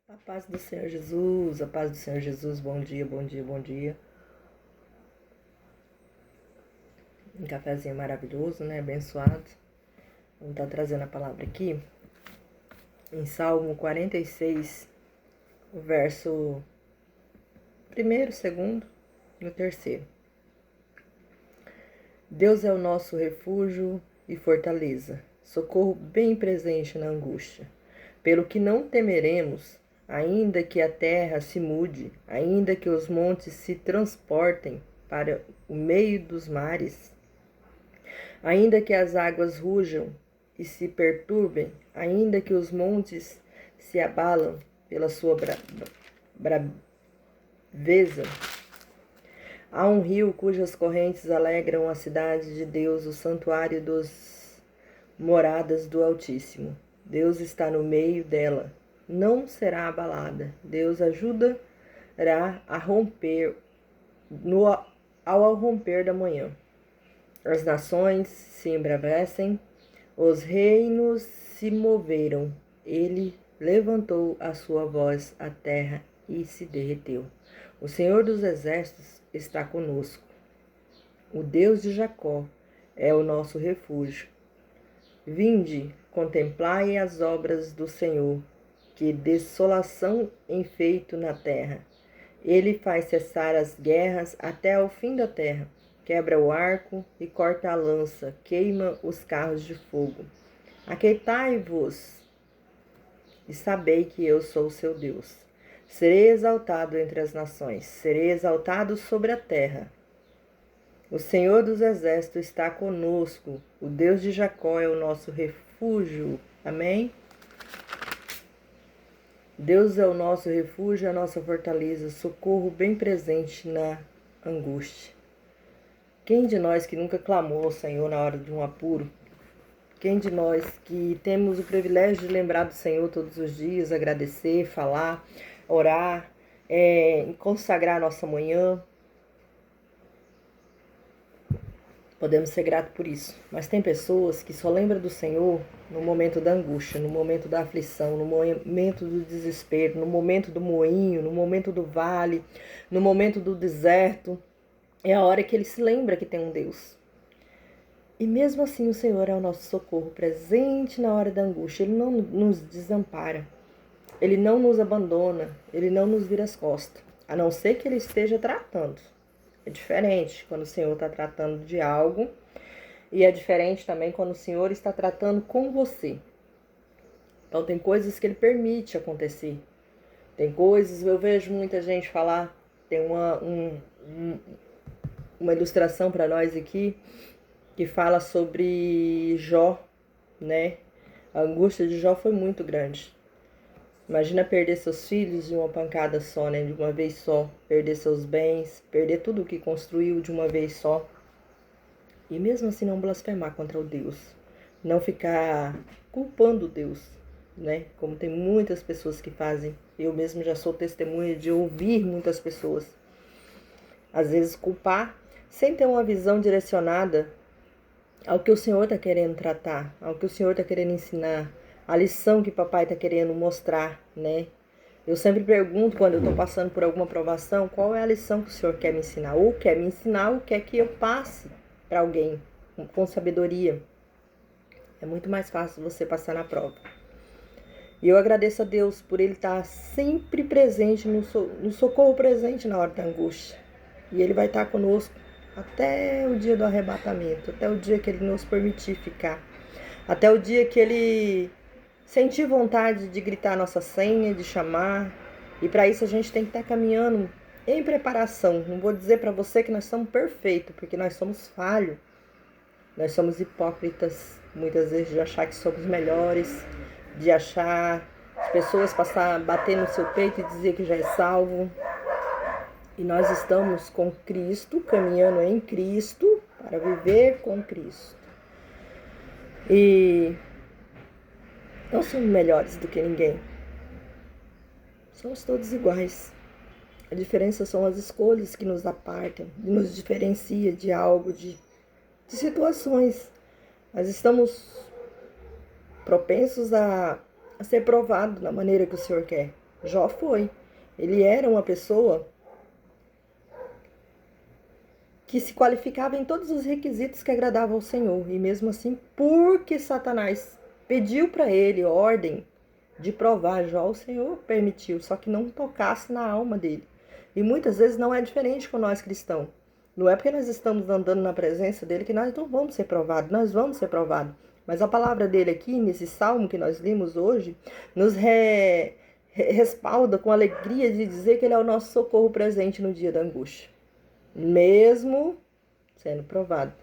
A paz do Senhor Jesus, a paz do Senhor Jesus, bom dia, bom dia, bom dia. Um cafezinho maravilhoso, né? Abençoado. Vamos estar trazendo a palavra aqui em Salmo 46, o verso 1º, 2º e o 3º. Deus é o nosso refúgio e fortaleza, socorro bem presente na angústia. Pelo que não temeremos, ainda que a terra se mude, ainda que os montes se transportem para o meio dos mares, ainda que as águas rujam e se perturbem, ainda que os montes se abalam pela sua braveza. Há um rio cujas correntes alegram a cidade de Deus, o santuário dos moradas do Altíssimo. Deus está no meio dela, não será abalada. Deus ajudará a romper ao romper da manhã. As nações se embravecem, os reinos se moveram. Ele levantou a sua voz à terra e se derreteu. O Senhor dos Exércitos está conosco. O Deus de Jacó é o nosso refúgio. Vinde, contemplai as obras do Senhor, que desolação tem feito na terra. Ele faz cessar as guerras até ao fim da terra. Quebra o arco e corta a lança, queima os carros de fogo. Aquietai-vos e sabei que eu sou o seu Deus. Serei exaltado entre as nações, serei exaltado sobre a terra. O Senhor dos Exércitos está conosco, o Deus de Jacó é o nosso refúgio. Amém? Deus é o nosso refúgio, a nossa fortaleza, socorro bem presente na angústia. Quem de nós que nunca clamou ao Senhor na hora de um apuro? Quem de nós que temos o privilégio de lembrar do Senhor todos os dias, agradecer, falar, orar, consagrar a nossa manhã? Podemos ser gratos por isso. Mas tem pessoas que só lembram do Senhor no momento da angústia, no momento da aflição, no momento do desespero, no momento do moinho, no momento do vale, no momento do deserto. É a hora que ele se lembra que tem um Deus. E mesmo assim o Senhor é o nosso socorro presente na hora da angústia. Ele não nos desampara. Ele não nos abandona. Ele não nos vira as costas. A não ser que ele esteja tratando. É diferente quando o Senhor está tratando de algo. E é diferente também quando o Senhor está tratando com você. Então tem coisas que ele permite acontecer. Tem coisas, eu vejo muita gente falar. Tem uma ilustração para nós aqui que fala sobre Jó, né? A angústia de Jó foi muito grande. Imagina perder seus filhos de uma pancada só, né? De uma vez só. Perder seus bens, perder tudo o que construiu de uma vez só. E mesmo assim não blasfemar contra o Deus. Não ficar culpando Deus, né? Como tem muitas pessoas que fazem. Eu mesmo já sou testemunha de ouvir muitas pessoas. Às vezes culpar sem ter uma visão direcionada ao que o Senhor está querendo tratar, ao que o Senhor está querendo ensinar, a lição que papai está querendo mostrar, né? Eu sempre pergunto, quando eu estou passando por alguma provação, qual é a lição que o Senhor quer me ensinar? Ou quer me ensinar, ou quer que eu passe para alguém com sabedoria. É muito mais fácil você passar na prova. E eu agradeço a Deus por Ele estar sempre presente, no socorro presente na hora da angústia. E Ele vai estar conosco até o dia do arrebatamento, até o dia que Ele nos permitir ficar, até o dia que Ele sentir vontade de gritar a nossa senha, de chamar. E para isso a gente tem que estar caminhando em preparação. Não vou dizer para você que nós somos perfeitos, porque nós somos falhos. Nós somos hipócritas, muitas vezes, de achar que somos melhores, de achar as pessoas bater no seu peito e dizer que já é salvo. E nós estamos com Cristo, caminhando em Cristo, para viver com Cristo. E não somos melhores do que ninguém. Somos todos iguais. A diferença são as escolhas que nos apartam, que nos diferencia de algo, de situações. Nós estamos propensos a ser provados da maneira que o Senhor quer. Jó foi. Ele era uma pessoa que se qualificava em todos os requisitos que agradavam ao Senhor. E mesmo assim, porque Satanás pediu para ele ordem de provar Jó, o Senhor permitiu, só que não tocasse na alma dele. E muitas vezes não é diferente com nós cristãos. Não é porque nós estamos andando na presença dele que nós não vamos ser provados, nós vamos ser provados. Mas a palavra dele aqui, nesse salmo que nós limos hoje, nos respalda com alegria de dizer que ele é o nosso socorro presente no dia da angústia. Mesmo sendo provado.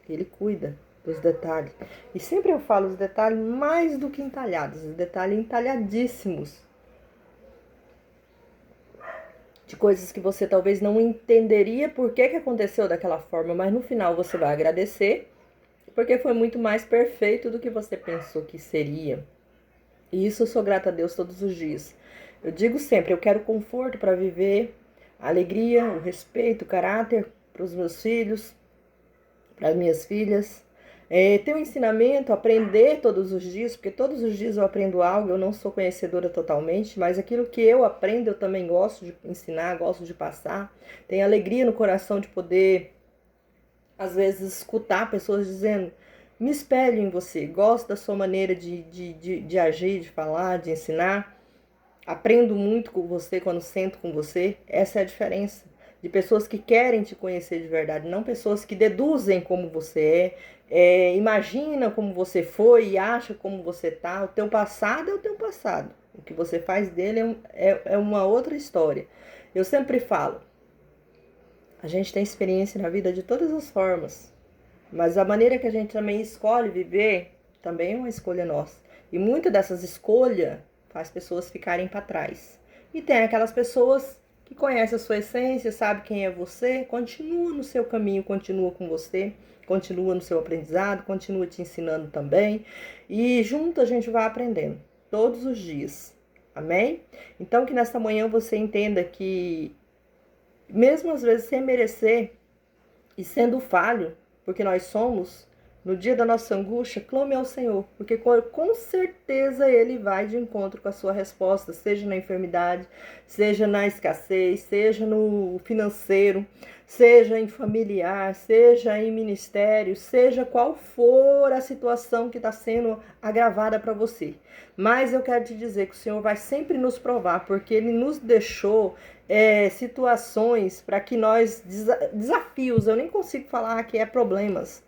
Ele cuida dos detalhes. E sempre eu falo os detalhes mais do que entalhados, os detalhes entalhadíssimos. De coisas que você talvez não entenderia por que aconteceu daquela forma, mas no final você vai agradecer, porque foi muito mais perfeito do que você pensou que seria. E isso eu sou grata a Deus todos os dias. Eu digo sempre, eu quero conforto para viver, a alegria, o respeito, o caráter para os meus filhos, para as minhas filhas. Ter um ensinamento, aprender todos os dias, porque todos os dias eu aprendo algo, eu não sou conhecedora totalmente, mas aquilo que eu aprendo eu também gosto de ensinar, gosto de passar. Tenho alegria no coração de poder, às vezes, escutar pessoas dizendo: me espelho em você, gosto da sua maneira de agir, de falar, de ensinar. Aprendo muito com você quando sento com você. Essa é a diferença de pessoas que querem te conhecer de verdade, não pessoas que deduzem como você imagina como você foi e acha como você tá. O teu passado é o teu passado. O que você faz dele é uma outra história. Eu sempre falo, a gente tem experiência na vida de todas as formas, mas a maneira que a gente também escolhe viver também é uma escolha nossa. E muitas dessas escolhas faz pessoas ficarem para trás. E tem aquelas pessoas que conhecem a sua essência, sabe quem é você, continua no seu caminho, continua com você, continua no seu aprendizado, continua te ensinando também. E junto a gente vai aprendendo, todos os dias. Amém? Então que nesta manhã você entenda que, mesmo às vezes sem merecer e sendo falho, porque nós somos, no dia da nossa angústia, clame ao Senhor, porque com certeza Ele vai de encontro com a sua resposta, seja na enfermidade, seja na escassez, seja no financeiro, seja em familiar, seja em ministério, seja qual for a situação que está sendo agravada para você. Mas eu quero te dizer que o Senhor vai sempre nos provar, porque Ele nos deixou situações para que nós, desafios, eu nem consigo falar que é problemas,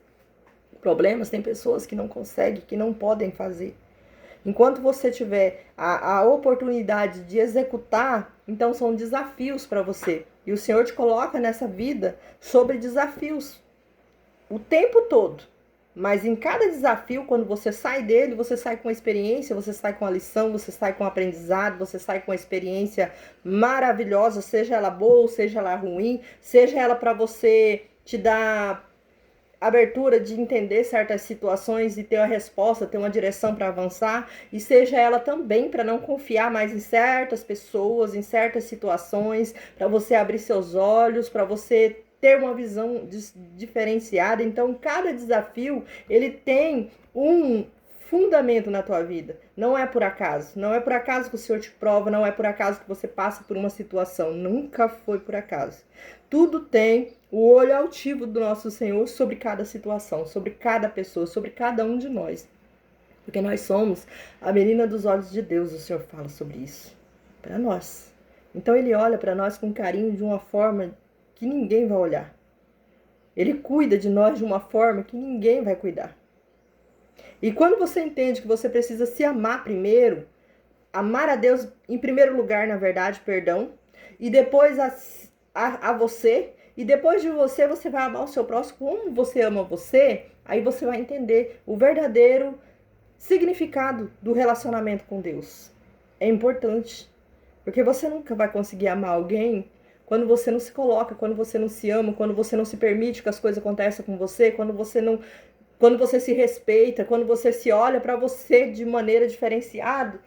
tem pessoas que não conseguem, que não podem fazer. Enquanto você tiver a oportunidade de executar, então são desafios para você. E o Senhor te coloca nessa vida sobre desafios o tempo todo. Mas em cada desafio, quando você sai dele, você sai com a experiência, você sai com a lição, você sai com o aprendizado, você sai com a experiência maravilhosa, seja ela boa, seja ela ruim, seja ela para você te dar abertura de entender certas situações e ter uma resposta, ter uma direção para avançar, e seja ela também para não confiar mais em certas pessoas, em certas situações, para você abrir seus olhos, para você ter uma visão diferenciada. Então, cada desafio, ele tem um fundamento na tua vida. Não é por acaso. Não é por acaso que o Senhor te prova, não é por acaso que você passa por uma situação. Nunca foi por acaso. Tudo tem o olho altivo do nosso Senhor sobre cada situação, sobre cada pessoa, sobre cada um de nós. Porque nós somos a menina dos olhos de Deus, o Senhor fala sobre isso. Para nós. Então Ele olha para nós com carinho de uma forma que ninguém vai olhar. Ele cuida de nós de uma forma que ninguém vai cuidar. E quando você entende que você precisa se amar primeiro, amar a Deus em primeiro lugar, na verdade, perdão, e depois a você, e depois de você, você vai amar o seu próximo como você ama você, aí você vai entender o verdadeiro significado do relacionamento com Deus. É importante, porque você nunca vai conseguir amar alguém quando você não se coloca, quando você não se ama, quando você não se permite que as coisas aconteçam com você, quando você se respeita, quando você se olha para você de maneira diferenciada.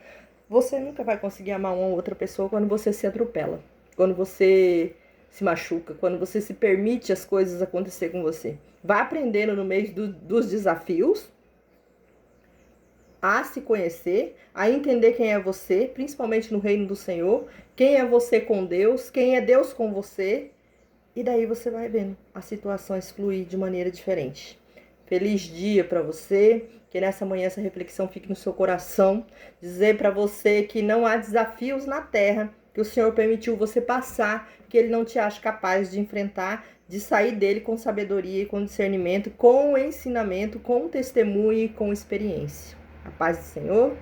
Você nunca vai conseguir amar uma outra pessoa quando você se atropela, quando você se machuca, quando você se permite as coisas acontecer com você. Vai aprendendo no meio dos desafios, a se conhecer, a entender quem é você, principalmente no reino do Senhor, quem é você com Deus, quem é Deus com você, e daí você vai vendo as situações fluir de maneira diferente. Feliz dia para você, que nessa manhã essa reflexão fique no seu coração, dizer para você que não há desafios na terra que o Senhor permitiu você passar, que Ele não te acha capaz de enfrentar, de sair dele com sabedoria e com discernimento, com ensinamento, com testemunho e com experiência. A paz do Senhor.